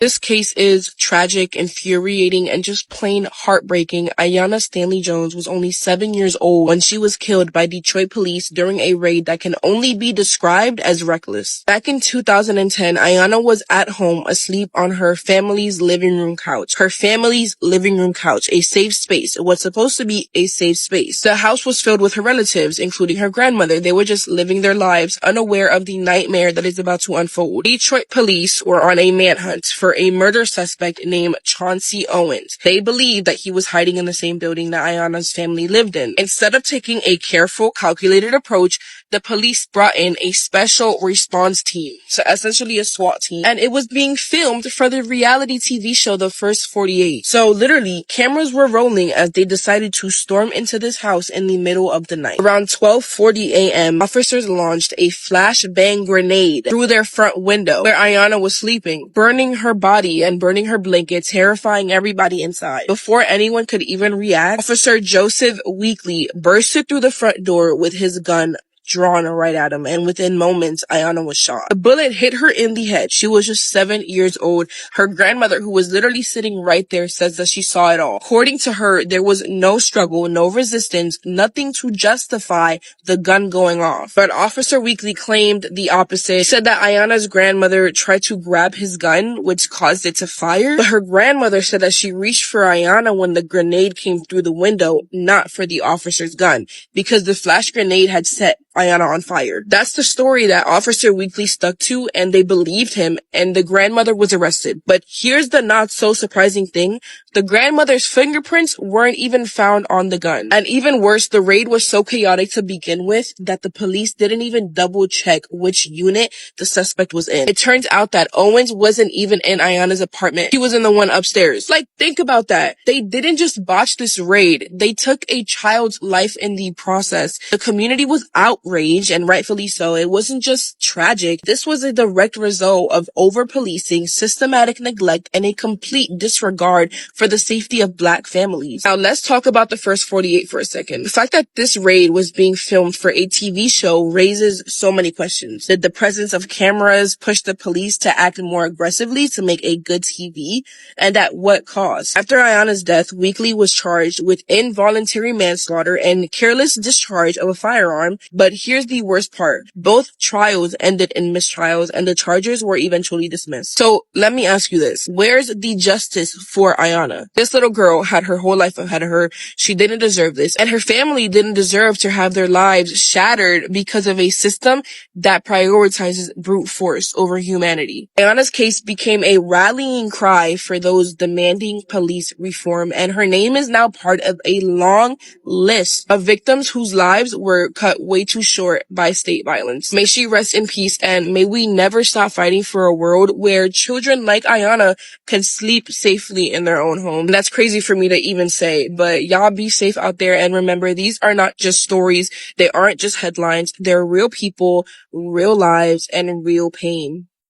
This case is tragic, infuriating, and just plain heartbreaking. Aiyana Stanley Jones was only 7 years old when she was killed by Detroit police during a raid that can only be described as reckless. Back in 2010, Aiyana was at home asleep on her family's living room couch. Her family's living room couch, a safe space. It was supposed to be a safe space. The house was filled with her relatives, including her grandmother. They were just living their lives, unaware of the nightmare that is about to unfold. Detroit police were on a manhunt for a murder suspect named Chauncey Owens. They believed that he was hiding in the same building that Aiyana's family lived in. Instead of taking a careful, calculated approach, the police brought in a special response team, so essentially a SWAT team, and it was being filmed for the reality TV show The First 48. So literally, cameras were rolling as they decided to storm into this house in the middle of the night. Around 12:40 a.m., officers launched a flashbang grenade through their front window where Aiyana was sleeping, burning her body and burning her blanket, terrifying everybody inside. Before anyone could even react, Officer Joseph Weekly bursted through the front door with his gun drawn right at him, and within moments, Aiyana was shot. The bullet hit her in the head. She was just 7 years old. Her grandmother, who was literally sitting right there, says that she saw it all. According to her, there was no struggle, no resistance, nothing to justify the gun going off. But Officer Weekly claimed the opposite. He said that Aiyana's grandmother tried to grab his gun, which caused it to fire. But her grandmother said that she reached for Aiyana when the grenade came through the window, not for the officer's gun, because the flash grenade had set Aiyana on fire. That's the story that Officer Weekly stuck to, and they believed him, and the grandmother was arrested. But here's the not so surprising thing. The grandmother's fingerprints weren't even found on the gun. And even worse, the raid was so chaotic to begin with that the police didn't even double check which unit the suspect was in. It turns out that Owens wasn't even in Aiyana's apartment. He was in the one upstairs. Like, think about that. They didn't just botch this raid. They took a child's life in the process. The community was outraged, and rightfully so. It wasn't just tragic. This was a direct result of over-policing, systematic neglect, and a complete disregard for the safety of Black families. Now, let's talk about the First 48 for a second. The fact that this raid was being filmed for a TV show raises so many questions. Did the presence of cameras push the police to act more aggressively to make a good TV? And at what cost? After Aiyana's death, Weekly was charged with involuntary manslaughter and careless discharge of a firearm. But here's the worst part. Both trials ended in mistrials, and the charges were eventually dismissed. So let me ask you this. Where's the justice for Aiyana? This little girl had her whole life ahead of her. She didn't deserve this. And her family didn't deserve to have their lives shattered because of a system that prioritizes brute force over humanity. Aiyana's case became a rallying cry for those demanding police reform, and her name is now part of a long list of victims whose lives were cut way too short by state violence. May she rest in peace, and may we never stop fighting for a world where children like Aiyana can sleep safely in their own home. And that's crazy for me to even say, but y'all be safe out there, and remember, these are not just stories. They aren't just headlines. They're real people, real lives, and real pain.